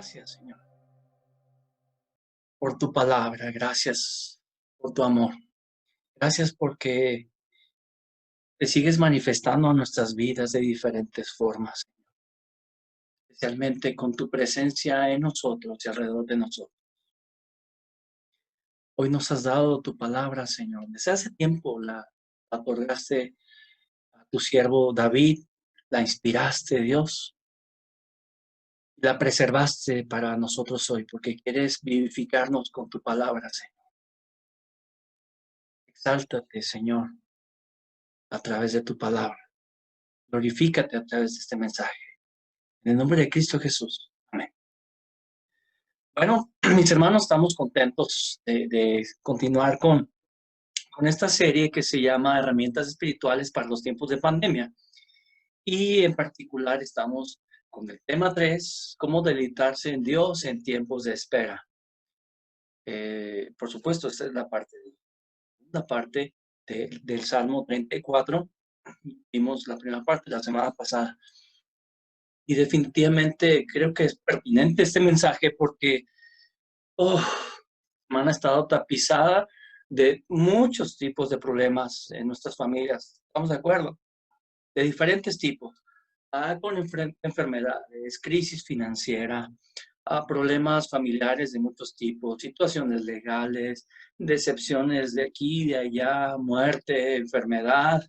Gracias, Señor, por tu palabra. Gracias por tu amor. Gracias porque te sigues manifestando en nuestras vidas de diferentes formas, especialmente con tu presencia en nosotros y alrededor de nosotros. Hoy nos has dado tu palabra, Señor. Desde hace tiempo la otorgaste a tu siervo David, la inspiraste, Dios, y la preservaste para nosotros hoy, porque quieres vivificarnos con tu palabra, Señor. Exáltate, Señor, a través de tu palabra. Glorifícate a través de este mensaje. En el nombre de Cristo Jesús. Amén. Bueno, mis hermanos, estamos contentos de continuar con esta serie que se llama Herramientas Espirituales para los tiempos de pandemia. Y en particular estamos con el tema 3, cómo deleitarse en Dios en tiempos de espera. Por supuesto, esta es la parte del Salmo 34. Vimos la primera parte la semana pasada. Y definitivamente creo que es pertinente este mensaje porque semana ha estado tapizada de muchos tipos de problemas en nuestras familias. ¿Estamos de acuerdo? De diferentes tipos. Con enfermedades, crisis financiera, problemas familiares de muchos tipos, situaciones legales, decepciones de aquí y de allá, muerte, enfermedad,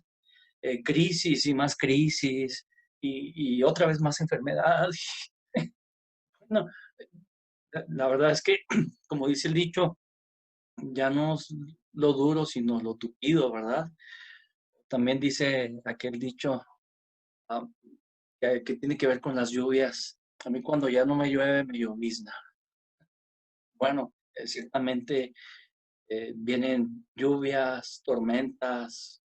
crisis y más crisis, y otra vez más enfermedad. Bueno, la verdad es que, como dice el dicho, ya no es lo duro, sino lo tupido, ¿verdad? También dice aquel dicho ah, que tiene que ver con las lluvias. A mí cuando ya no me llueve, me llovizna. Bueno, ciertamente vienen lluvias, tormentas,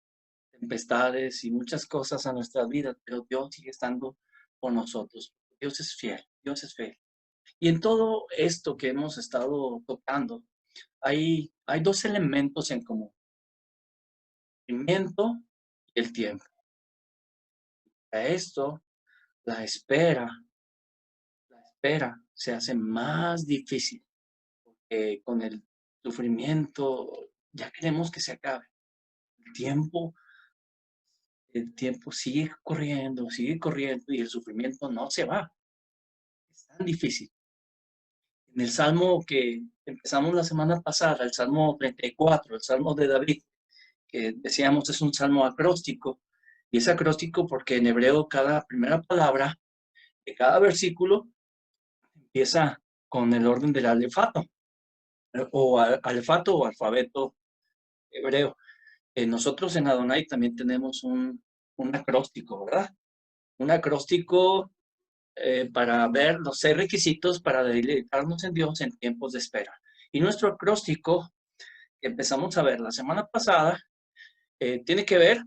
tempestades y muchas cosas a nuestra vida, pero Dios sigue estando con nosotros. Dios es fiel, Dios es fiel. Y en todo esto que hemos estado tocando, hay dos elementos en común: el sufrimiento y el tiempo. Para esto, la espera, la espera se hace más difícil. Con el sufrimiento ya queremos que se acabe. El tiempo, el tiempo sigue corriendo y el sufrimiento no se va. Es tan difícil. En el Salmo que empezamos la semana pasada, el Salmo 34, el Salmo de David, que decíamos es un salmo acróstico, y es acróstico porque en hebreo cada primera palabra de cada versículo empieza con el orden del alefato, o alefato o alfabeto hebreo. Nosotros en Adonai también tenemos un acróstico, ¿verdad? Un acróstico para ver los 6 requisitos para deleitarnos en Dios en tiempos de espera. Y nuestro acróstico, que empezamos a ver la semana pasada, tiene que ver,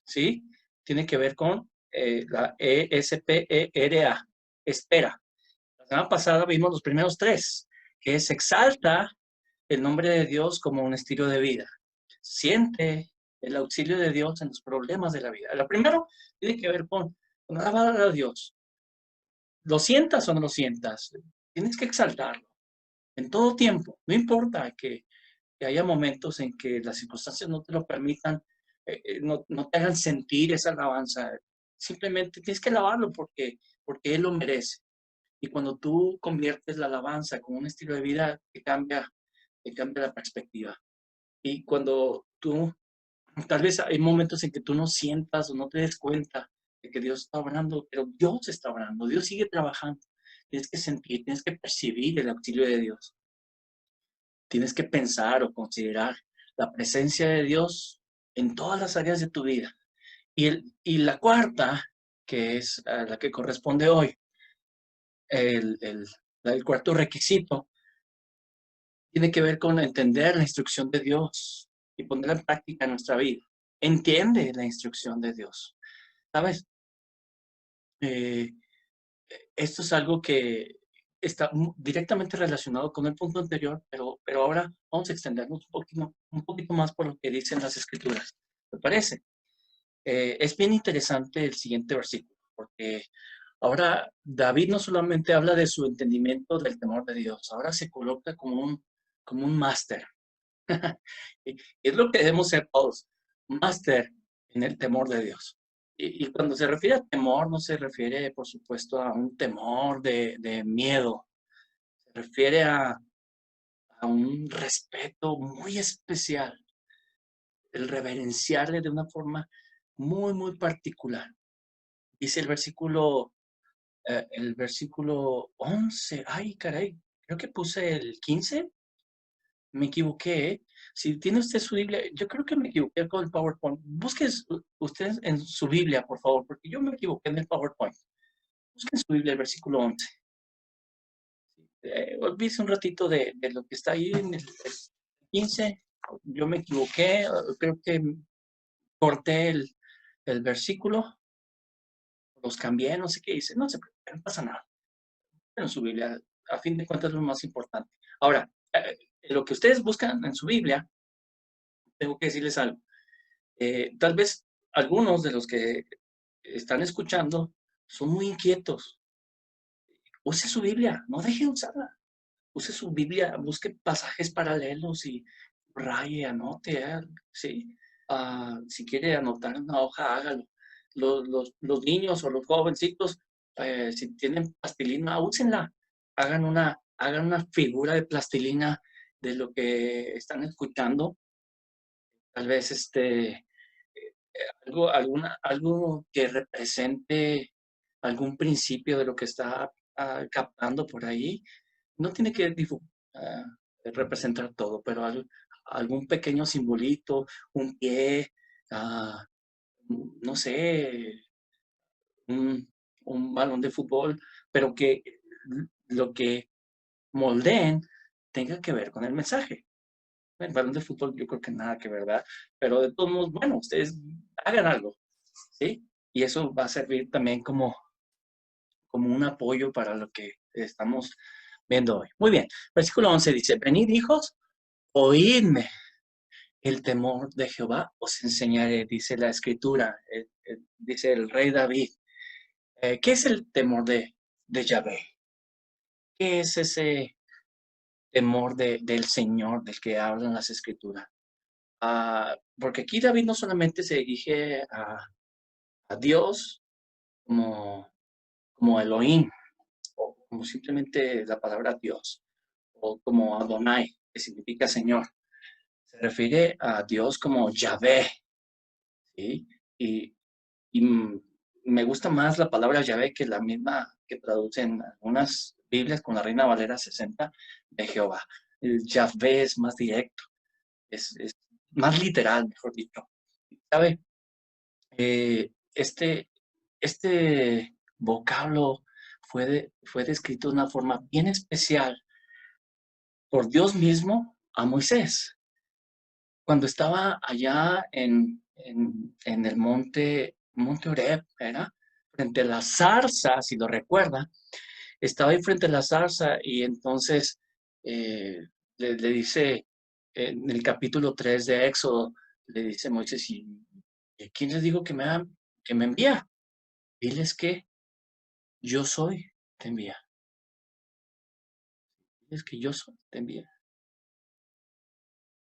¿sí? Tiene que ver con la ESPERA, espera. La semana pasada vimos los primeros 3, que es exalta el nombre de Dios como un estilo de vida. Siente el auxilio de Dios en los problemas de la vida. Lo primero tiene que ver con alabar a Dios. Lo sientas o no lo sientas, tienes que exaltarlo en todo tiempo. No importa que haya momentos en que las circunstancias no te lo permitan, no te hagan sentir esa alabanza. Simplemente tienes que alabarlo porque Él lo merece. Y cuando tú conviertes la alabanza como un estilo de vida, te cambia la perspectiva. Y cuando tú, tal vez hay momentos en que tú no sientas o no te des cuenta de que Dios está obrando, pero Dios está obrando, Dios sigue trabajando. Tienes que sentir, tienes que percibir el auxilio de Dios. Tienes que pensar o considerar la presencia de Dios en todas las áreas de tu vida. Y la cuarta, que es la que corresponde hoy, el, el, el cuarto requisito, tiene que ver con entender la instrucción de Dios y ponerla en práctica en nuestra vida. Entiende la instrucción de Dios. ¿Sabes? Eh, Esto es algo que está directamente relacionado con el punto anterior, pero ahora vamos a extendernos un poquito más por lo que dicen las Escrituras. ¿Te parece? Es bien interesante el siguiente versículo, porque Ahora, David no solamente habla de su entendimiento del temor de Dios, ahora se coloca como un máster. Y es lo que debemos ser todos, máster en el temor de Dios. Y cuando se refiere a temor, no se refiere, por supuesto, a un temor de miedo, se refiere a un respeto muy especial, el reverenciarle de una forma muy, muy particular. Dice el versículo 11, ay, caray, creo que puse el 15, me equivoqué, ¿eh? Si tiene usted su Biblia, yo creo que me equivoqué con el PowerPoint. Busque usted en su Biblia, por favor, porque yo me equivoqué en el PowerPoint. Busque en su Biblia el versículo 11. Olvídese un ratito de lo que está ahí en el 15. Yo me equivoqué, creo que corté el versículo, los cambié, no sé qué hice, no sé, no pasa nada. En su Biblia, a fin de cuentas es lo más importante. Ahora, lo que ustedes buscan en su Biblia, tengo que decirles algo. Tal vez algunos de los que están escuchando son muy inquietos. Use su Biblia, no deje de usarla. Use su Biblia, busque pasajes paralelos y raye, anote, ¿sí? Si quiere anotar en una hoja, hágalo. Los niños o los jovencitos, si tienen plastilina, úsenla. Hagan una figura de plastilina de lo que están escuchando. Tal vez algo que represente algún principio de lo que está captando por ahí. No tiene que ah, representar todo, pero algún pequeño simbolito, un pie, ah, no sé, un, un balón de fútbol, pero que lo que moldeen tenga que ver con el mensaje. El balón de fútbol yo creo que nada que ver, ¿verdad? Pero de todos modos, bueno, ustedes hagan algo, ¿sí? Y eso va a servir también como un apoyo para lo que estamos viendo hoy. Muy bien, versículo 11 dice, venid hijos, oídme, el temor de Jehová os enseñaré, dice la escritura, dice el rey David. ¿Qué es el temor de Yahvé? ¿Qué es ese temor del Señor del que hablan las escrituras? Porque aquí David no solamente se dirige a Dios como Elohim, o como simplemente la palabra Dios, o como Adonai, que significa Señor. Se refiere a Dios como Yahvé, ¿sí? Y, y me gusta más la palabra Yahvé que la misma que traducen algunas Biblias con la Reina Valera 60 de Jehová. El Yahvé es más directo, es más literal, mejor dicho. ¿Sabe? Este, este vocablo fue descrito de una forma bien especial por Dios mismo a Moisés. Cuando estaba allá en el monte Oreb, ¿era? Frente a la zarza, si lo recuerda, estaba ahí frente a la zarza y entonces eh, le dice, en el capítulo 3 de Éxodo, le dice Moisés, ¿y quién les digo que me envía? Diles que yo soy, te envía. Diles que yo soy, te envía.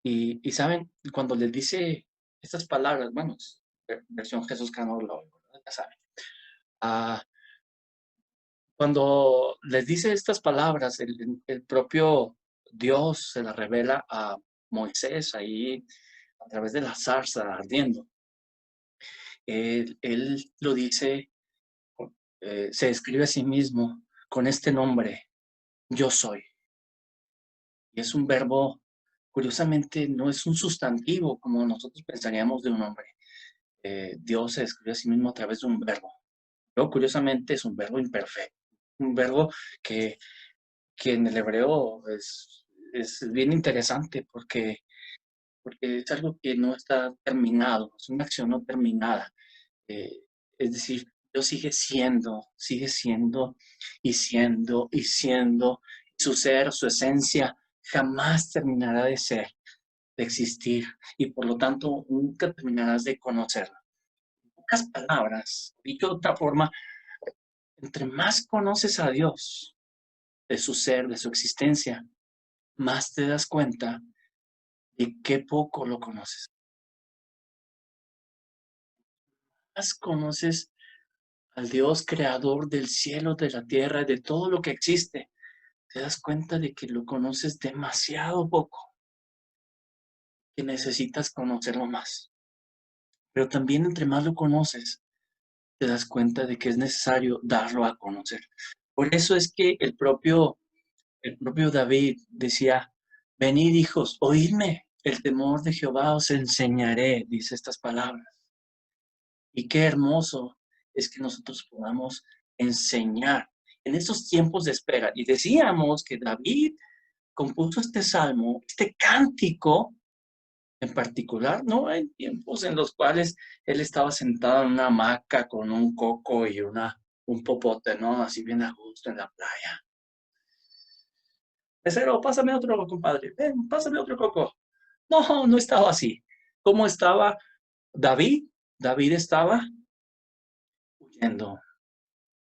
Y saben, cuando les dice estas palabras, bueno, versión Jesús Canolo, ya saben. Ah, cuando les dice estas palabras, el propio Dios se las revela a Moisés ahí a través de la zarza ardiendo. Él lo dice, se describe a sí mismo con este nombre, yo soy. Y es un verbo, curiosamente, no es un sustantivo como nosotros pensaríamos de un hombre. Dios se describe a sí mismo a través de un verbo. Pero curiosamente es un verbo imperfecto, un verbo que, que en el hebreo es bien interesante porque es algo que no está terminado, es una acción no terminada. Eh, es decir, Dios sigue siendo y siendo y siendo. Su ser, su esencia, jamás terminará de ser, de existir, y por lo tanto nunca terminarás de conocerlo. En pocas palabras, dicho de otra forma, Entre más conoces a Dios, de su ser, de su existencia, más te das cuenta de qué poco lo conoces. Más conoces al Dios creador del cielo, de la tierra, de todo lo que existe. Te das cuenta de que lo conoces demasiado poco, que necesitas conocerlo más. Pero también entre más lo conoces, te das cuenta de que es necesario darlo a conocer. Por eso es que el propio David decía, venid hijos, oídme, el temor de Jehová os enseñaré, dice estas palabras. Y qué hermoso es que nosotros podamos enseñar en estos tiempos de espera. Y decíamos que David compuso este salmo, este cántico en particular, no en tiempos en los cuales él estaba sentado en una hamaca con un coco y un popote, ¿no? Así bien a gusto en la playa. Mesero, pásame otro, compadre. Ven, pásame otro coco. No, no estaba así. ¿Cómo estaba David? David estaba huyendo,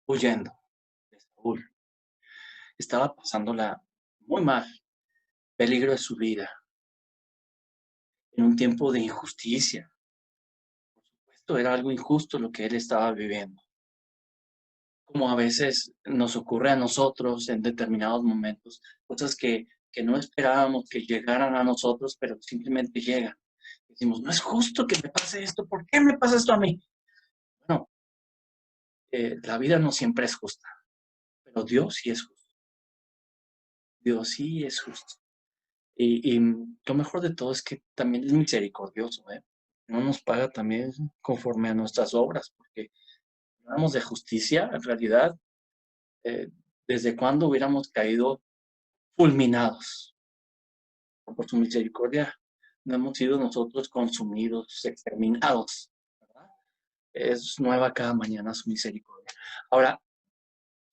huyendo de Saúl. Estaba pasándola muy mal, peligro de su vida, en un tiempo de injusticia. Esto era algo injusto lo que él estaba viviendo. Como a veces nos ocurre a nosotros en determinados momentos, cosas que no esperábamos que llegaran a nosotros, pero simplemente llegan. Decimos, no es justo que me pase esto, ¿por qué me pasa esto a mí? Bueno, la vida no siempre es justa, pero Dios sí es justo. Dios sí es justo. Y lo mejor de todo es que también es misericordioso, ¿eh? No nos paga también conforme a nuestras obras, porque hablamos de justicia, en realidad, eh, ¿desde cuándo hubiéramos caído fulminados por su misericordia? No hemos sido nosotros consumidos, exterminados, ¿verdad? Es nueva cada mañana su misericordia. Ahora,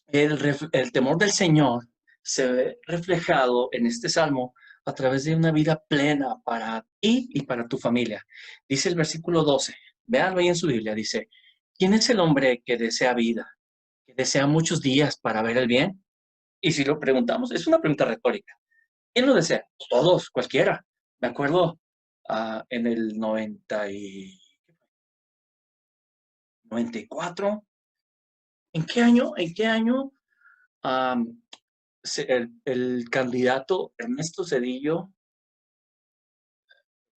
el temor del Señor se ve reflejado en este salmo a través de una vida plena para ti y para tu familia. Dice el versículo 12, véanlo ahí en su Biblia, dice, ¿quién es el hombre que desea vida, que desea muchos días para ver el bien? Y si lo preguntamos, es una pregunta retórica. ¿Quién lo desea? Todos, cualquiera. Me acuerdo en el 94. ¿En qué año am, el candidato Ernesto Zedillo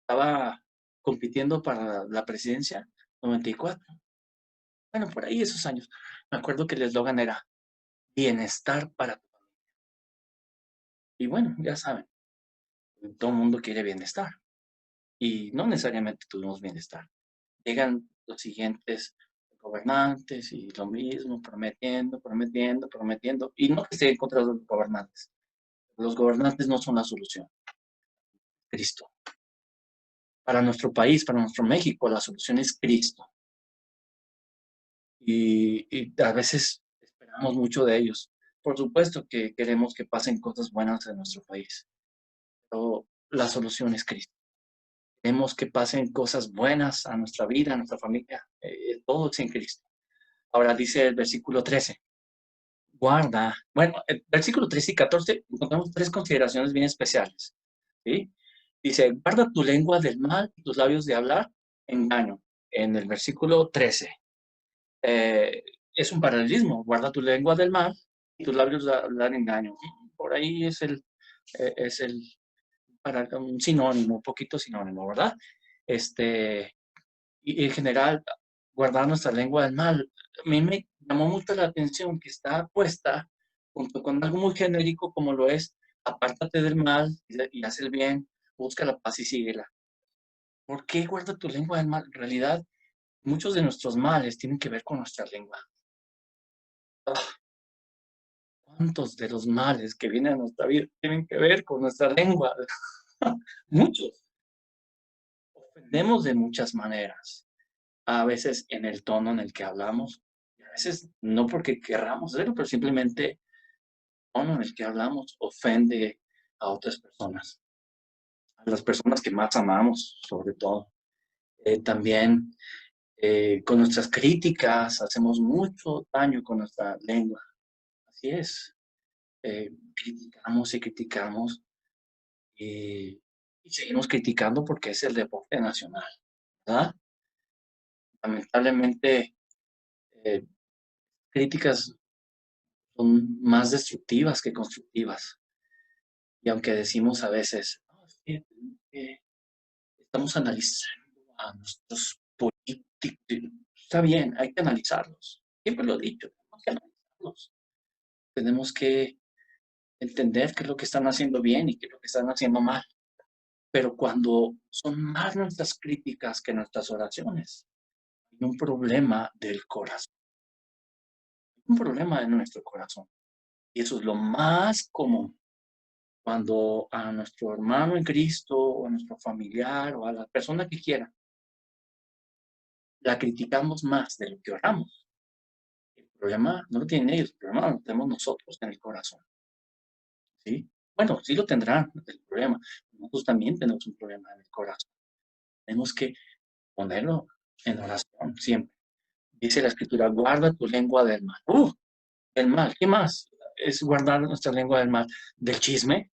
estaba compitiendo para la presidencia? 94. Bueno, por ahí esos años. Me acuerdo que el eslogan era bienestar para tu familia. Y bueno, ya saben, todo el mundo quiere bienestar y no necesariamente tuvimos bienestar. Llegan los siguientes gobernantes y lo mismo, prometiendo, prometiendo, prometiendo. Y no que esté en contra de los gobernantes. Los gobernantes no son la solución. Cristo. Para nuestro país, para nuestro México, la solución es Cristo. Y a veces esperamos mucho de ellos. Por supuesto que queremos que pasen cosas buenas en nuestro país, pero la solución es Cristo. Queremos que pasen cosas buenas a nuestra vida, a nuestra familia, todo es en Cristo. Ahora dice el versículo 13, guarda, bueno, el versículo 13 y 14 encontramos tres consideraciones bien especiales, ¿sí? Dice, guarda tu lengua del mal y tus labios de hablar engaño. En el versículo 13, eh, es un paralelismo, guarda tu lengua del mal y tus labios de hablar engaño. Por ahí es el para un sinónimo, un poquito sinónimo, ¿verdad? Este, y en general, guardar nuestra lengua del mal. A mí me llamó mucho la atención que está puesta junto con algo muy genérico como lo es, apártate del mal y haz el bien, busca la paz y síguela. ¿Por qué guarda tu lengua del mal? En realidad, muchos de nuestros males tienen que ver con nuestra lengua. Ah, ¿cuántos de los males que vienen a nuestra vida tienen que ver con nuestra lengua? Muchos. Ofendemos de muchas maneras. A veces en el tono en el que hablamos, y a veces no porque querramos hacerlo, pero simplemente el tono en el que hablamos ofende a otras personas, a las personas que más amamos, sobre todo. También Con nuestras críticas hacemos mucho daño con nuestra lengua. Así es. Criticamos y criticamos y seguimos criticando porque es el deporte nacional, ¿verdad? Lamentablemente, eh, críticas son más destructivas que constructivas. Y aunque decimos a veces, "No, es que, eh, estamos analizando a nuestros políticos", está bien, hay que analizarlos. Siempre lo he dicho, tenemos que analizarlos. Tenemos que entender qué es lo que están haciendo bien y qué es lo que están haciendo mal. Pero cuando son más nuestras críticas que nuestras oraciones, hay un problema del corazón, un problema de nuestro corazón. Y eso es lo más común. Cuando a nuestro hermano en Cristo o a nuestro familiar o a la persona que quiera, la criticamos más de lo que oramos. El problema no lo tienen ellos, el problema lo tenemos nosotros en el corazón, ¿sí? Bueno, sí lo tendrán, el problema. Nosotros también tenemos un problema en el corazón. Tenemos que ponerlo en oración siempre. Dice la Escritura, guarda tu lengua del mal. El mal, ¿qué más? Es guardar nuestra lengua del mal. ¿Del chisme?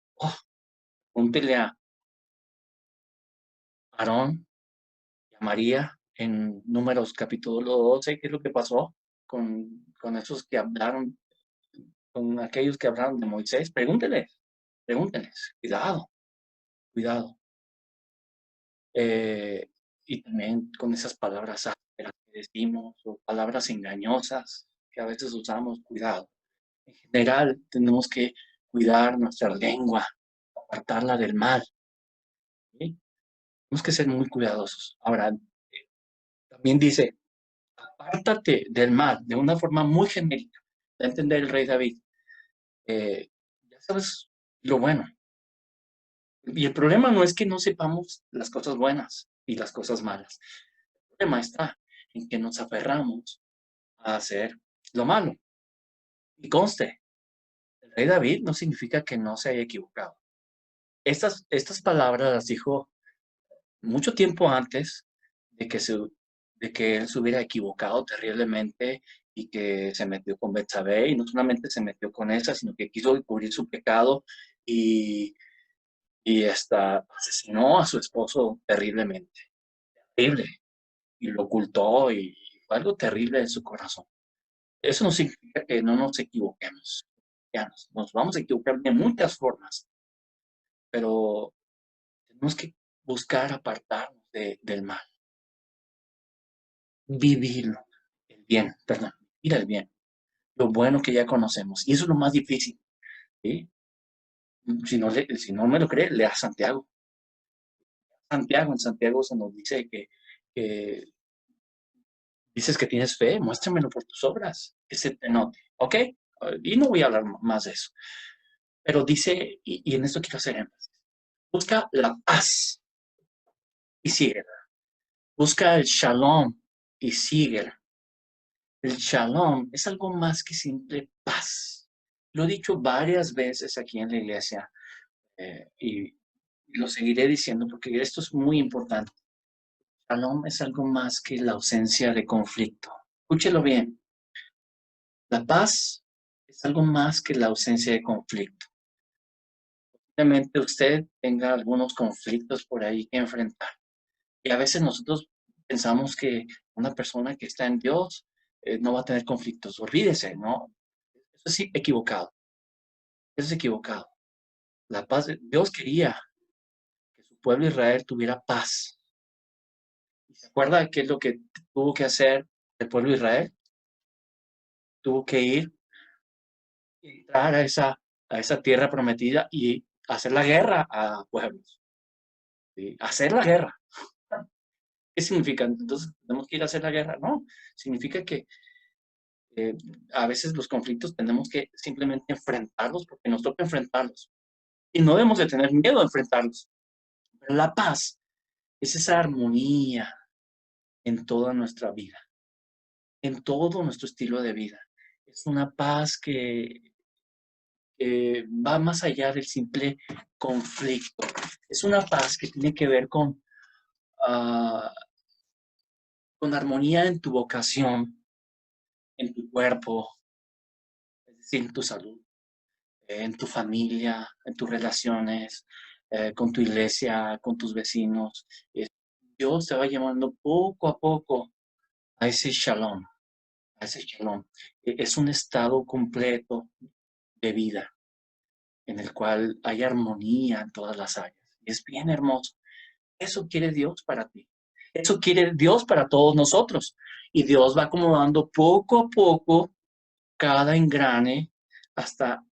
Púntele a Aarón y a María en Números capítulo 12, ¿qué es lo que pasó con esos que hablaron, con aquellos que hablaron de Moisés? Pregúntenles, cuidado, cuidado. Y también con esas palabras ásperas que decimos o palabras engañosas que a veces usamos, cuidado. En general, tenemos que cuidar nuestra lengua, apartarla del mal, ¿sí? Tenemos que ser muy cuidadosos. Ahora, también dice, apártate del mal de una forma muy genérica. Da a entender el rey David. Ya sabes lo bueno. Y el problema no es que no sepamos las cosas buenas y las cosas malas. El problema está en que nos aferramos a hacer lo malo. Y conste, el rey David no significa que no se haya equivocado. Estas palabras las dijo mucho tiempo antes de que, de que él se hubiera equivocado terriblemente y que se metió con Betsabé, y no solamente se metió con esa, sino que quiso cubrir su pecado y, y hasta asesinó a su esposo terriblemente, terrible, y lo ocultó y fue algo terrible en su corazón. Eso no significa que no nos equivoquemos. Ya nos vamos a equivocar de muchas formas, pero tenemos que buscar apartarnos del mal, vivirlo, el bien, perdón, ir al bien, lo bueno que ya conocemos. Y eso es lo más difícil, ¿sí? Si no me lo cree, lea Santiago. Santiago, en Santiago se nos dice que dices que tienes fe, muéstramelo por tus obras, que se te note, ¿ok? Y no voy a hablar más de eso. Pero dice, y en esto quiero hacer énfasis, busca la paz y síguela. Busca el shalom y síguela. El shalom es algo más que simple paz. Lo he dicho varias veces aquí en la iglesia y lo seguiré diciendo porque esto es muy importante. Shalom es algo más que la ausencia de conflicto. Escúchelo bien. La paz es algo más que la ausencia de conflicto. Obviamente usted tenga algunos conflictos por ahí que enfrentar. Y a veces nosotros pensamos que una persona que está en Dios no va a tener conflictos. Olvídese, ¿no? Eso es equivocado. Eso es equivocado. La paz, Dios quería que su pueblo Israel tuviera paz. ¿Y se acuerda qué es lo que tuvo que hacer el pueblo de Israel? Tuvo que ir, entrar a esa tierra prometida y hacer la guerra a pueblos. ¿Sí? Hacer la guerra. ¿Qué significa? Entonces, ¿tenemos que ir a hacer la guerra? No, significa que eh, a veces los conflictos tenemos que simplemente enfrentarlos porque nos toca enfrentarlos. Y no debemos de tener miedo a enfrentarlos. Pero la paz es esa armonía en toda nuestra vida, en todo nuestro estilo de vida. Es una paz que va más allá del simple conflicto. Es una paz que tiene que ver con, uh, con armonía en tu vocación, en tu cuerpo, es decir, en tu salud, en tu familia, en tus relaciones, con tu iglesia, con tus vecinos. Dios te va llevando poco a poco a ese shalom, a ese shalom. Es un estado completo de vida en el cual hay armonía en todas las áreas. Y es bien hermoso. Eso quiere Dios para ti. Eso quiere Dios para todos nosotros. Y Dios va acomodando poco a poco cada engrane hasta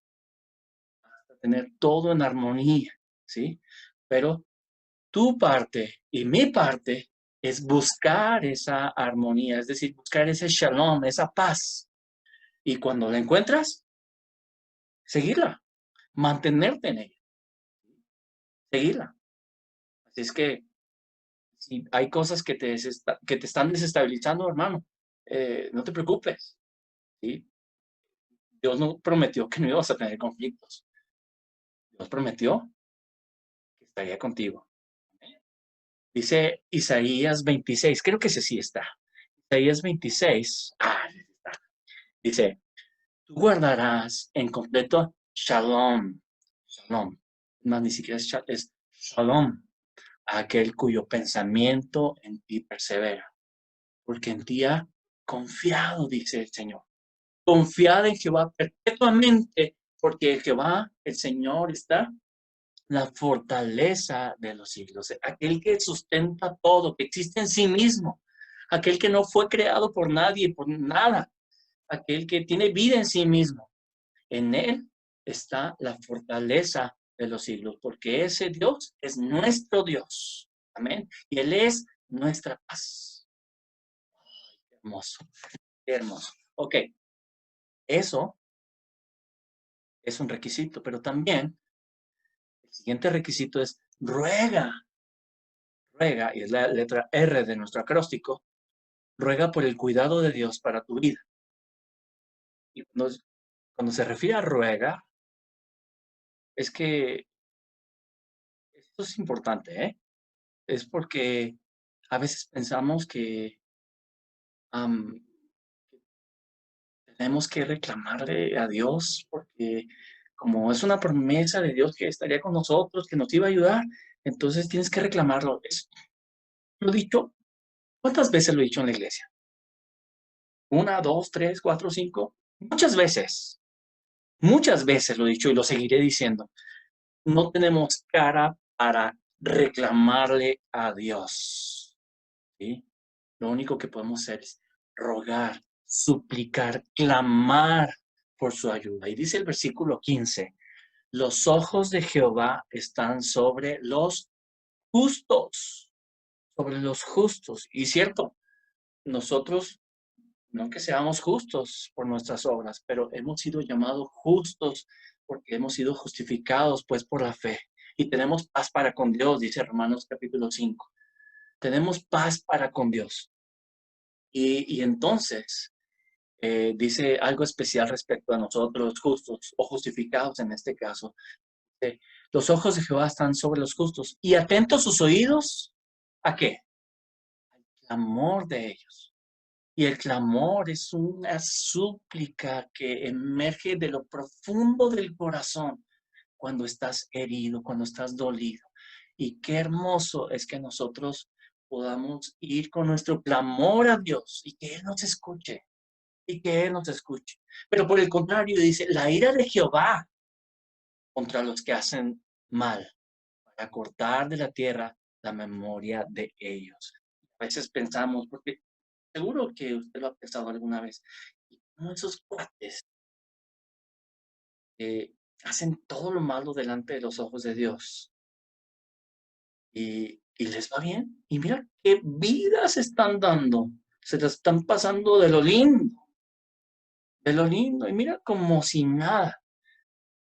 tener todo en armonía, ¿sí? Pero tu parte y mi parte es buscar esa armonía, es decir, buscar ese shalom, esa paz. Y cuando la encuentras, seguirla, mantenerte en ella, seguirla. Así es que si hay cosas que te están desestabilizando, hermano, no te preocupes, ¿sí? Dios no prometió que no ibas a tener conflictos. Dios prometió que estaría contigo. Dice Isaías 26, creo que ese sí está. Isaías 26, dice, tú guardarás en completo shalom, shalom, más ni siquiera es shalom, a aquel cuyo pensamiento en ti persevera, porque en ti ha confiado, dice el Señor. Confiad en Jehová perpetuamente, porque el Jehová, el Señor, está la fortaleza de los siglos, aquel que sustenta todo, que existe en sí mismo, aquel que no fue creado por nadie, por nada, aquel que tiene vida en sí mismo. En él está la fortaleza de los siglos, porque ese Dios es nuestro Dios. Amén. Y él es nuestra paz. Qué hermoso, qué hermoso. Ok, eso es un requisito, pero también el siguiente requisito es ruega, y es la letra R de nuestro acróstico, ruega por el cuidado de Dios para tu vida. Y cuando se refiere a ruega, es que esto es importante, ¿eh? Es porque a veces pensamos que am, tenemos que reclamarle a Dios, porque como es una promesa de Dios que estaría con nosotros, que nos iba a ayudar, entonces tienes que reclamarlo. Lo he dicho, ¿cuántas veces lo he dicho en la iglesia? ¿Una, dos, tres, cuatro, cinco? Muchas veces lo he dicho y lo seguiré diciendo. No tenemos cara para reclamarle a Dios, ¿sí? Lo único que podemos hacer es rogar, suplicar, clamar por su ayuda. Y dice el versículo 15, los ojos de Jehová están sobre los justos, sobre los justos. Y cierto, nosotros, no que seamos justos por nuestras obras, pero hemos sido llamados justos porque hemos sido justificados pues por la fe. Y tenemos paz para con Dios, dice Romanos capítulo 5. Tenemos paz para con Dios. Y entonces dice algo especial respecto a nosotros justos o justificados en este caso. Los ojos de Jehová están sobre los justos y atentos sus oídos, ¿a qué? Al clamor de ellos. Y el clamor es una súplica que emerge de lo profundo del corazón cuando estás herido, cuando estás dolido. Y qué hermoso es que nosotros podamos ir con nuestro clamor a Dios y que Él nos escuche, y que Él nos escuche. Pero por el contrario, dice, la ira de Jehová contra los que hacen mal, para cortar de la tierra la memoria de ellos. A veces pensamos, porque seguro que usted lo ha pensado alguna vez, y como esos cuates hacen todo lo malo delante de los ojos de Dios y les va bien. Y mira qué vidas están dando, se las están pasando de lo lindo, y mira como si nada.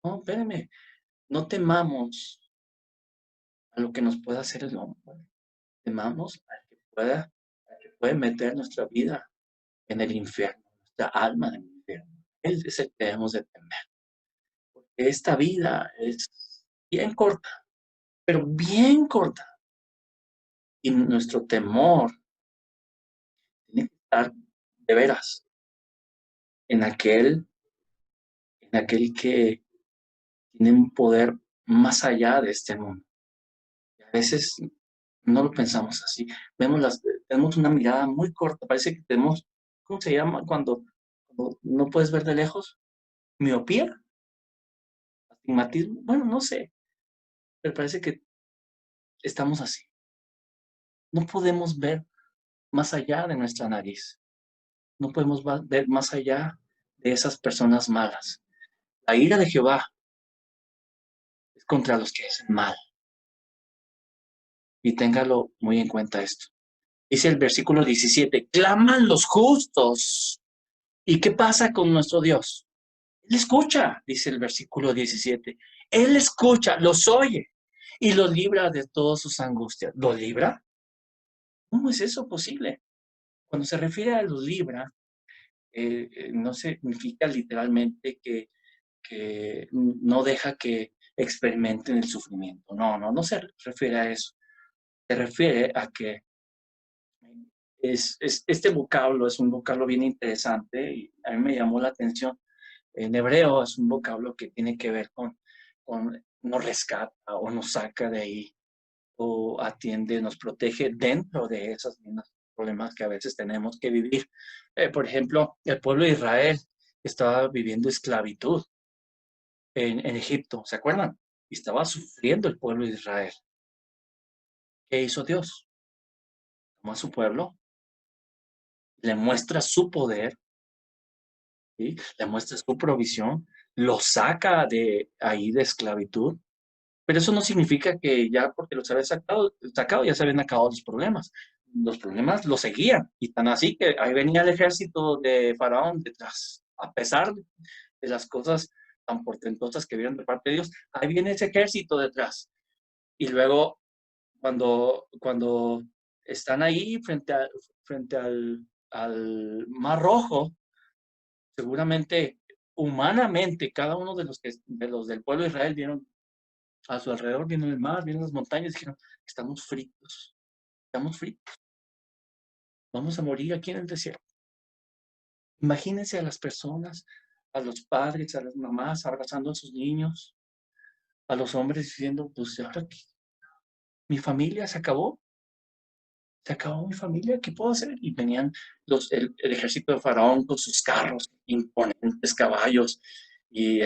No, espérame, no temamos a lo que nos pueda hacer el hombre, temamos al que puede meter nuestra vida en el infierno, nuestra alma en el infierno. Él es el que debemos de temer. Esta vida es bien corta, pero bien corta. Y nuestro temor estar de veras en aquel que tiene un poder más allá de este mundo. Y a veces no lo pensamos así. Tenemos una mirada muy corta. Parece que tenemos, ¿cómo se llama? Cuando no puedes ver de lejos. Miopía, astigmatismo. Bueno, no sé, pero parece que estamos así. No podemos ver más allá de nuestra nariz. No podemos ver más allá de esas personas malas. La ira de Jehová es contra los que hacen mal. Y téngalo muy en cuenta esto. Dice el versículo 17, claman los justos. ¿Y qué pasa con nuestro Dios? Él escucha, dice el versículo 17. Él escucha, los oye y los libra de todas sus angustias. ¿Los libra? ¿Cómo es eso posible? Cuando se refiere a los libra, no significa literalmente que no deja que experimenten el sufrimiento. No se refiere a eso. Se refiere a que este vocablo es un vocablo bien interesante y a mí me llamó la atención. En hebreo es un vocablo que tiene que ver con nos rescata o nos saca de ahí o atiende, nos protege dentro de esos mismos problemas que a veces tenemos que vivir. Por ejemplo, el pueblo de Israel estaba viviendo esclavitud en Egipto, ¿se acuerdan? Y estaba sufriendo el pueblo de Israel. ¿Qué hizo Dios? Tomó a su pueblo, le muestra su poder, ¿sí? Le muestra su provisión, lo saca de ahí de esclavitud. Pero eso no significa que ya porque los había sacado ya se habían acabado los problemas. Los problemas lo seguían. Y tan así que ahí venía el ejército de Faraón detrás. A pesar de las cosas tan portentosas que vieron de parte de Dios, ahí viene ese ejército detrás. Y luego, cuando están ahí frente al Mar Rojo, seguramente, humanamente, cada uno de los del pueblo de Israel vieron a su alrededor, viendo el mar, viendo las montañas, dijeron, estamos fritos, vamos a morir aquí en el desierto. Imagínense a las personas, a los padres, a las mamás abrazando a sus niños, a los hombres diciendo, pues ahora mi familia se acabó mi familia, ¿qué puedo hacer? Y venían el ejército de Faraón con sus carros, imponentes caballos, y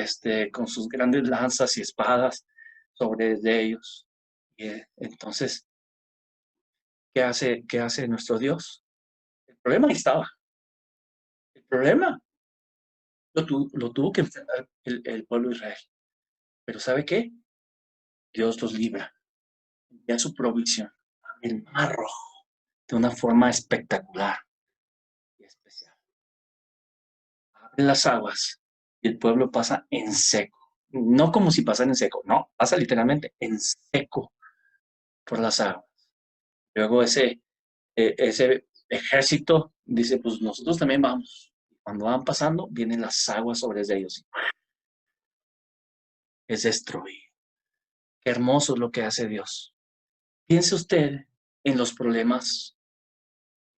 con sus grandes lanzas y espadas sobre de ellos. Y entonces, ¿qué hace nuestro Dios? El problema ahí estaba. El problema lo tuvo que enfrentar el pueblo de Israel. Pero ¿sabe qué? Dios los libra. Envía su provisión. El mar rojo. De una forma espectacular y especial. Abre las aguas y el pueblo pasa en seco. No como si pasara en seco. No, pasa literalmente en seco por las aguas. Luego ese ejército dice, pues nosotros también vamos. Cuando van pasando, vienen las aguas sobre ellos. Es destruido. Qué hermoso es lo que hace Dios. Piense usted en los problemas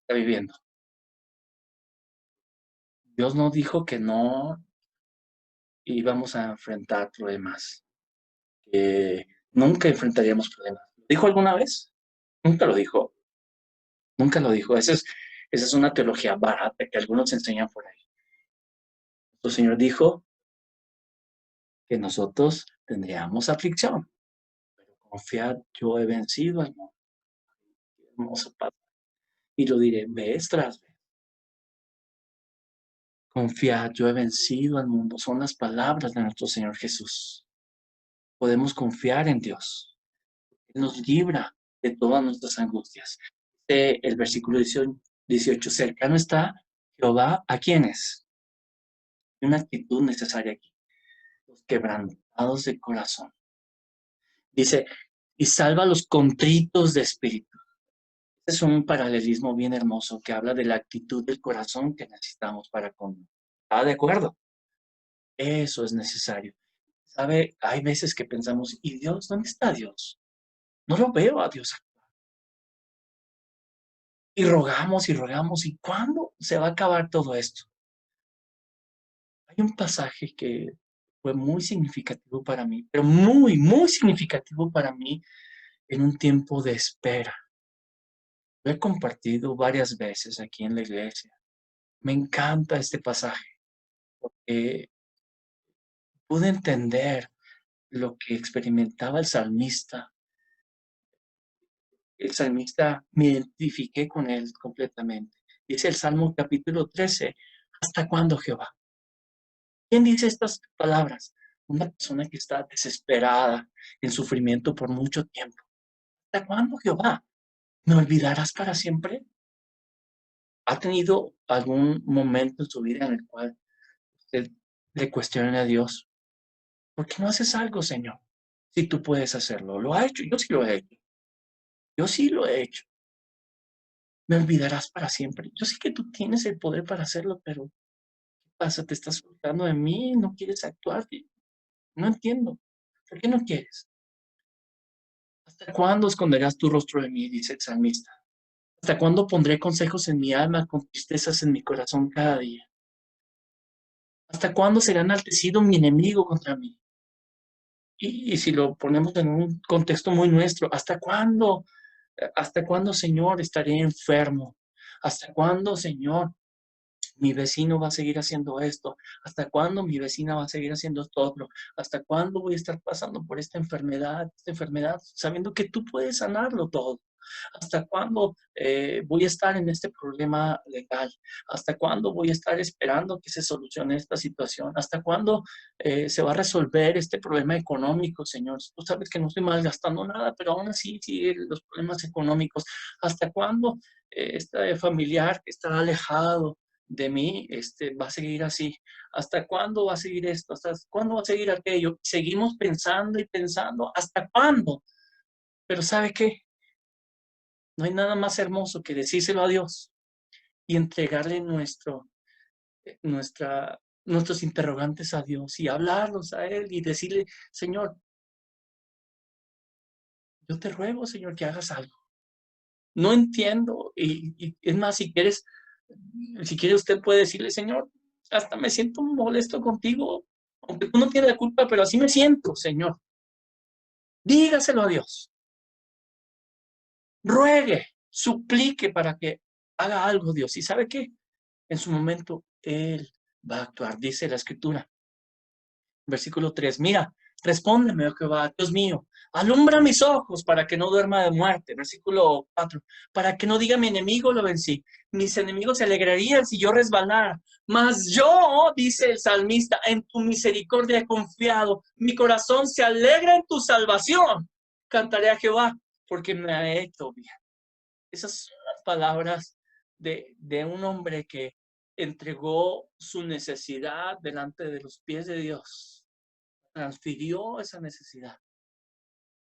que está viviendo. Dios no dijo que no íbamos a enfrentar problemas, que nunca enfrentaríamos problemas. ¿Lo dijo alguna vez? Nunca lo dijo. Nunca lo dijo. Esa es una teología barata que algunos enseñan por ahí. El Señor dijo que nosotros tendríamos aflicción, pero confiad, yo he vencido al mundo. Hermoso Padre. Y lo diré vez tras vez. Confiad, yo he vencido al mundo. Son las palabras de nuestro Señor Jesús. Podemos confiar en Dios. Él nos libra de todas nuestras angustias. El versículo 18, cercano está Jehová, ¿a quiénes? Hay una actitud necesaria aquí. Los quebrantados de corazón. Dice, y salva a los contritos de espíritu. Este es un paralelismo bien hermoso que habla de la actitud del corazón que necesitamos para con. ¿Está de acuerdo? Eso es necesario. ¿Sabe? Hay veces que pensamos, ¿y Dios? ¿Dónde está Dios? No lo veo a Dios. Y rogamos y rogamos. ¿Y cuándo se va a acabar todo esto? Hay un pasaje que fue muy significativo para mí, pero muy, muy significativo para mí en un tiempo de espera. Lo he compartido varias veces aquí en la iglesia. Me encanta este pasaje. Eh, Pude entender lo que experimentaba el salmista. El salmista, me identifiqué con él completamente. Dice el Salmo capítulo 13, ¿hasta cuándo, Jehová? ¿Quién dice estas palabras? Una persona que está desesperada en sufrimiento por mucho tiempo. ¿Hasta cuándo, Jehová? ¿Me olvidarás para siempre? ¿Ha tenido algún momento en su vida en el cual usted le cuestione a Dios? ¿Por qué no haces algo, Señor? Si tú puedes hacerlo. Lo ha hecho, yo sí lo he hecho. Yo sí lo he hecho. Me olvidarás para siempre. Yo sé que tú tienes el poder para hacerlo, pero ¿qué pasa? ¿Te estás olvidando de mí? ¿No quieres actuar? No entiendo. ¿Por qué no quieres? ¿Hasta cuándo esconderás tu rostro de mí? Dice el salmista. ¿Hasta cuándo pondré consejos en mi alma con tristezas en mi corazón cada día? ¿Hasta cuándo será enaltecido mi enemigo contra mí? Y si lo ponemos en un contexto muy nuestro, hasta cuándo, Señor, estaré enfermo? ¿Hasta cuándo, Señor, mi vecino va a seguir haciendo esto? ¿Hasta cuándo mi vecina va a seguir haciendo esto otro? ¿Hasta cuándo voy a estar pasando por esta enfermedad, sabiendo que tú puedes sanarlo todo? ¿Hasta cuándo voy a estar en este problema legal? ¿Hasta cuándo voy a estar esperando que se solucione esta situación? ¿Hasta cuándo se va a resolver este problema económico, Señor? Tú sabes que no estoy malgastando nada, pero aún así siguen los problemas económicos. ¿Hasta cuándo este familiar que está alejado de mí va a seguir así? ¿Hasta cuándo va a seguir esto? ¿Hasta cuándo va a seguir aquello? Seguimos pensando y pensando. ¿Hasta cuándo? Pero ¿sabe qué? No hay nada más hermoso que decírselo a Dios y entregarle nuestros interrogantes a Dios y hablarlos a Él y decirle, Señor, yo te ruego, Señor, que hagas algo. No entiendo. Y es más, si quiere usted puede decirle, Señor, hasta me siento molesto contigo, aunque tú no tienes la culpa, pero así me siento, Señor. Dígaselo a Dios. Ruegue, suplique para que haga algo Dios. ¿Y sabe qué? En su momento, Él va a actuar, dice la Escritura. Versículo 3. Mira, respóndeme, oh Jehová, Dios mío, alumbra mis ojos para que no duerma de muerte. Versículo 4. Para que no diga mi enemigo lo vencí. Mis enemigos se alegrarían si yo resbalara. Mas yo, dice el salmista, en tu misericordia he confiado. Mi corazón se alegra en tu salvación. Cantaré a Jehová porque me ha hecho bien. Esas son las palabras de un hombre que entregó su necesidad delante de los pies de Dios, transfirió esa necesidad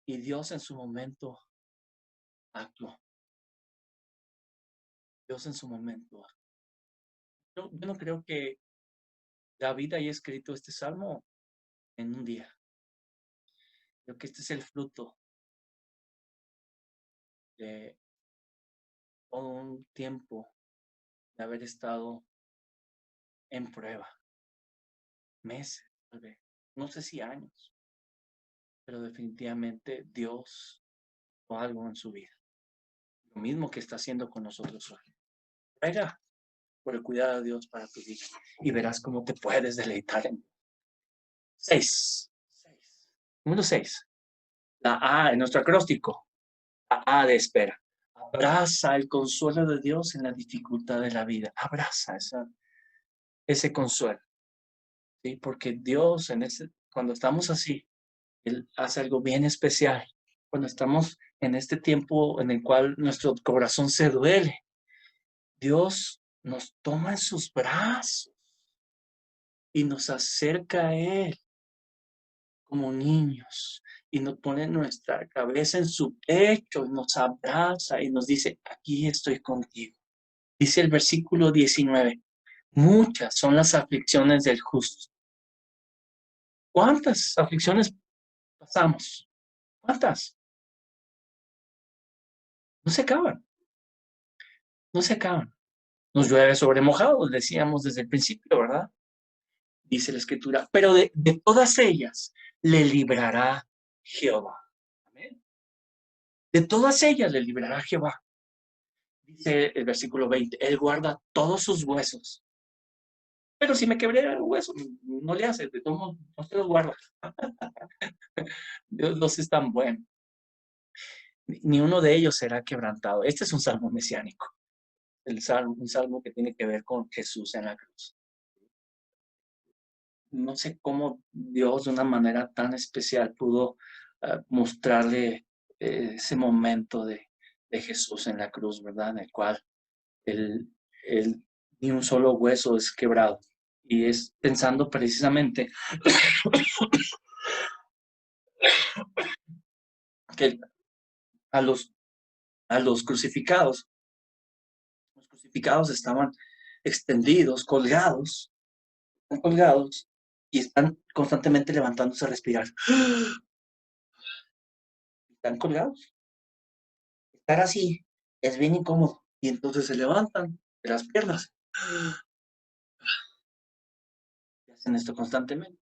y Dios en su momento actuó. Dios en su momento actuó. Yo no creo que David haya escrito este salmo en un día. Creo que este es el fruto de todo un tiempo de haber estado en prueba, meses, tal vez, no sé si años, pero definitivamente Dios hizo algo en su vida. Lo mismo que está haciendo con nosotros hoy. Ruega por el cuidado de Dios para tu vida y verás cómo te puedes deleitar en 6. Número 6. La A en nuestro acróstico. La A de espera. Abraza el consuelo de Dios en la dificultad de la vida. Abraza ese consuelo. ¿Sí? Porque Dios, cuando estamos así, Él hace algo bien especial. Cuando estamos en este tiempo en el cual nuestro corazón se duele, Dios nos toma en sus brazos y nos acerca a Él como niños y nos pone nuestra cabeza en su pecho y nos abraza y nos dice, aquí estoy contigo. Dice el versículo 19, muchas son las aflicciones del justo. ¿Cuántas aflicciones pasamos? ¿Cuántas? No se acaban. no se acaban. Nos llueve sobre mojado, decíamos desde el principio, ¿verdad? Dice la Escritura, pero de todas ellas le librará Jehová. Amén. De todas ellas le librará Jehová. Dice el versículo 20, Él guarda todos sus huesos. Pero si me quebré el hueso, no le hace, de todos modos, no se los guarda. Dios no es tan bueno. Ni uno de ellos será quebrantado. Este es un salmo mesiánico. Un salmo que tiene que ver con Jesús en la cruz. No sé cómo Dios de una manera tan especial pudo mostrarle ese momento de Jesús en la cruz, ¿verdad? En el cual él, ni un solo hueso es quebrado. Y es pensando precisamente que a los, a los crucificados estaban extendidos, colgados y están constantemente levantándose a respirar. Están colgados. Estar así es bien incómodo. Y entonces se levantan de las piernas y hacen esto constantemente.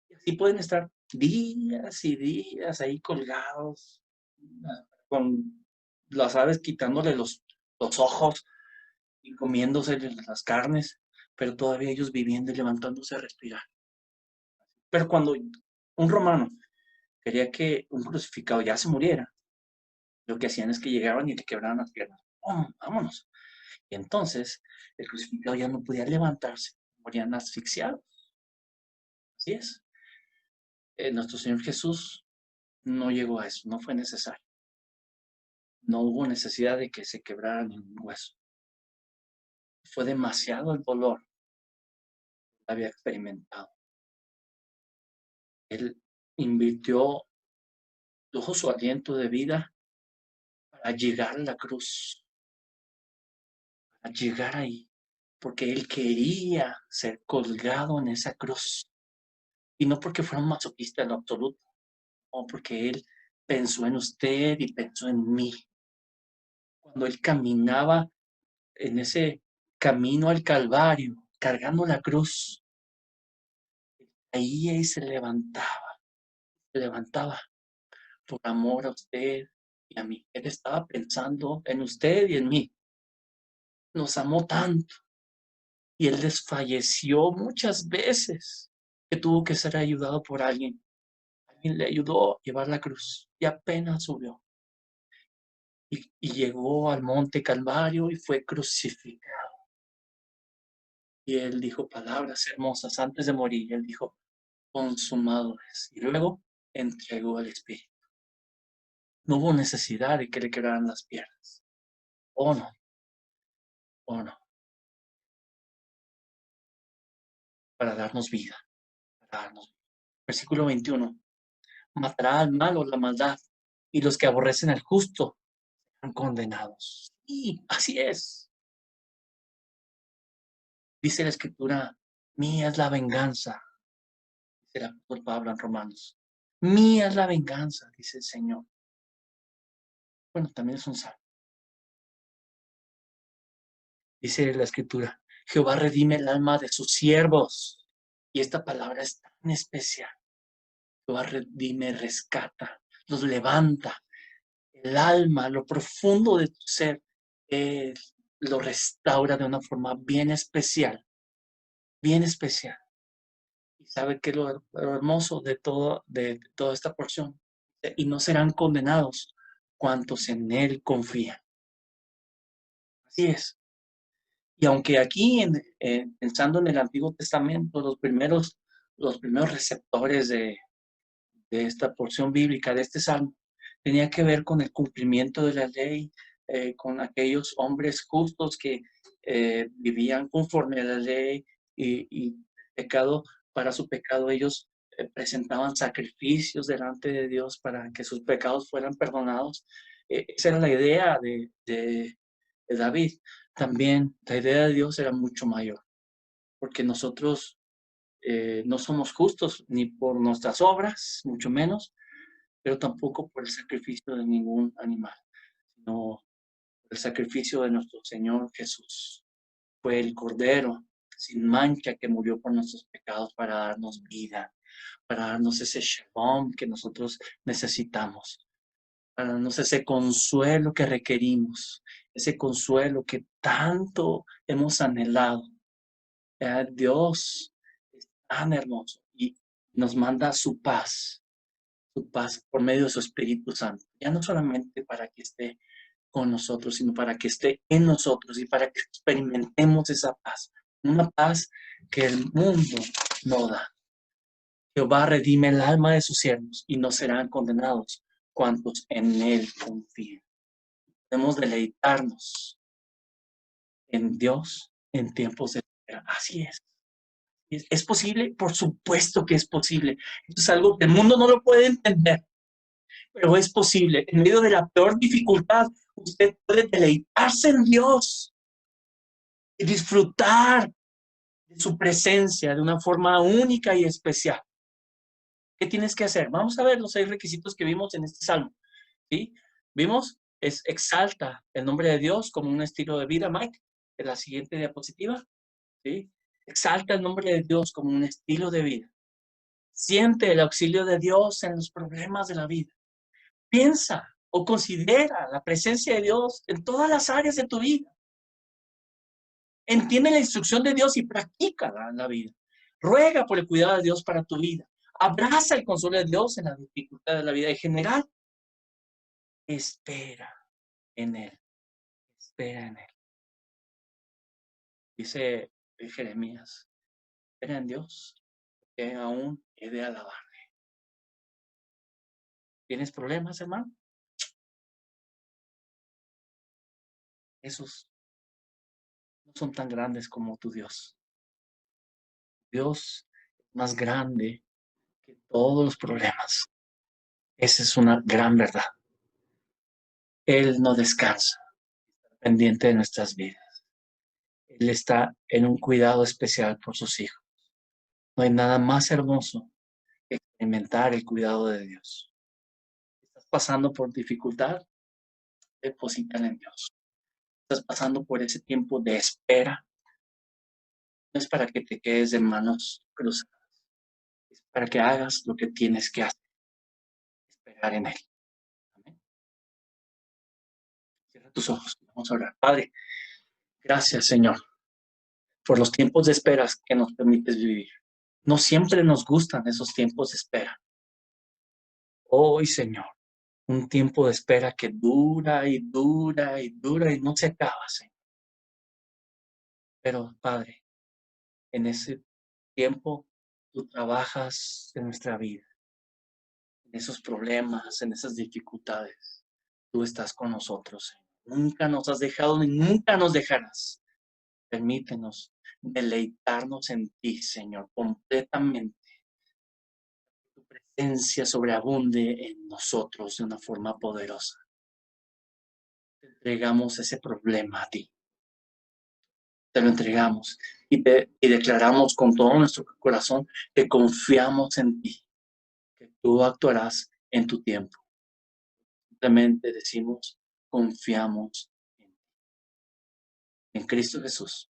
Y así pueden estar días y días ahí colgados, con las aves quitándole los ojos y comiéndose las carnes, pero todavía ellos viviendo y levantándose a respirar. Pero cuando un romano quería que un crucificado ya se muriera, lo que hacían es que llegaban y le quebraban las piernas. ¡Oh, vámonos! Y entonces el crucificado ya no podía levantarse, morían asfixiados. Así es. Nuestro Señor Jesús no llegó a eso, no fue necesario. No hubo necesidad de que se quebrara ningún hueso. Fue demasiado el dolor que había experimentado. Él invirtió todo su aliento de vida para llegar a la cruz, para llegar ahí, porque él quería ser colgado en esa cruz. Y no porque fuera un masoquista en lo absoluto, no, porque él pensó en usted y pensó en mí. Cuando él caminaba en ese camino al Calvario, cargando la cruz, ahí él se levantaba por amor a usted y a mí. Él estaba pensando en usted y en mí. Nos amó tanto y él desfalleció muchas veces que tuvo que ser ayudado por alguien. Alguien le ayudó a llevar la cruz y apenas subió. Y llegó al monte Calvario y fue crucificado. Y él dijo palabras hermosas antes de morir. Él dijo, consumado es. Y luego entregó al Espíritu. No hubo necesidad de que le quebraran las piernas. Oh no, oh no, para darnos vida, para darnos vida. Versículo 21. Matará al malo la maldad y los que aborrecen al justo serán condenados. Y así es. Dice la Escritura, mía es la venganza, dice el apóstol Pablo en Romanos. Mía es la venganza, dice el Señor. Bueno, también es un salmo. Dice la Escritura, Jehová redime el alma de sus siervos. Y esta palabra es tan especial. Jehová redime, rescata, los levanta. El alma, lo profundo de tu ser, lo restaura de una forma bien especial, bien especial. Y sabe que lo hermoso de toda esta porción, y no serán condenados cuantos en él confían. Así es. Y aunque aquí, pensando en el Antiguo Testamento, los primeros receptores de esta porción bíblica, de este salmo, tenía que ver con el cumplimiento de la ley, con aquellos hombres justos que vivían conforme a la ley y pecado, para su pecado ellos presentaban sacrificios delante de Dios para que sus pecados fueran perdonados. Esa era la idea de David. También la idea de Dios era mucho mayor, porque nosotros no somos justos ni por nuestras obras, mucho menos, pero tampoco por el sacrificio de ningún animal, sino por El sacrificio de nuestro Señor Jesús fue el Cordero sin mancha que murió por nuestros pecados para darnos vida, para darnos ese shalom que nosotros necesitamos, para darnos ese consuelo que requerimos, ese consuelo que tanto hemos anhelado. Dios es tan hermoso y nos manda su paz por medio de su Espíritu Santo. Ya no solamente para que esté con nosotros, sino para que esté en nosotros y para que experimentemos esa paz. Una paz que el mundo no da. Jehová redime el alma de sus siervos y no serán condenados cuantos en él confíen. Debemos deleitarnos en Dios en tiempos de espera. Así es. ¿Es posible? Por supuesto que es posible. Esto es algo que el mundo no lo puede entender, pero es posible. En medio de la peor dificultad, usted puede deleitarse en Dios y disfrutar de su presencia de una forma única y especial. ¿Qué tienes que hacer? Vamos a ver los 6 requisitos que vimos en este salmo. ¿Sí? ¿Vimos? Exalta el nombre de Dios como un estilo de vida, Mike, en la siguiente diapositiva. ¿Sí? Exalta el nombre de Dios como un estilo de vida. Siente el auxilio de Dios en los problemas de la vida. Piensa o considera la presencia de Dios en todas las áreas de tu vida. Entiende la instrucción de Dios y practícala en la vida. Ruega por el cuidado de Dios para tu vida. Abraza el consuelo de Dios en la dificultad de la vida. En general, espera en Él. Espera en Él. Dice Jeremías, espera en Dios, que aún he de alabarle. ¿Tienes problemas, hermano? Esos no son tan grandes como tu Dios. Dios es más grande que todos los problemas. Esa es una gran verdad. Él no descansa, pendiente de nuestras vidas. Él está en un cuidado especial por sus hijos. No hay nada más hermoso que experimentar el cuidado de Dios. ¿Estás pasando por dificultad? Deposítala en Dios. ¿Estás pasando por ese tiempo de espera? No es para que te quedes de manos cruzadas. Es para que hagas lo que tienes que hacer. Esperar en Él. Amén. Cierra tus ojos. Vamos a orar. Padre, gracias, Señor, por los tiempos de espera que nos permites vivir. No siempre nos gustan esos tiempos de espera. Hoy, Señor, un tiempo de espera que dura y dura y dura y no se acaba, Señor. Pero, Padre, en ese tiempo tú trabajas en nuestra vida, en esos problemas, en esas dificultades. Tú estás con nosotros, Señor. Nunca nos has dejado ni nunca nos dejarás. Permítenos deleitarnos en ti, Señor, completamente. Tu presencia sobreabunde en nosotros de una forma poderosa. Te entregamos ese problema a ti. Te lo entregamos y declaramos con todo nuestro corazón que confiamos en ti, que tú actuarás en tu tiempo. Simplemente decimos, confiamos en ti. En Cristo Jesús.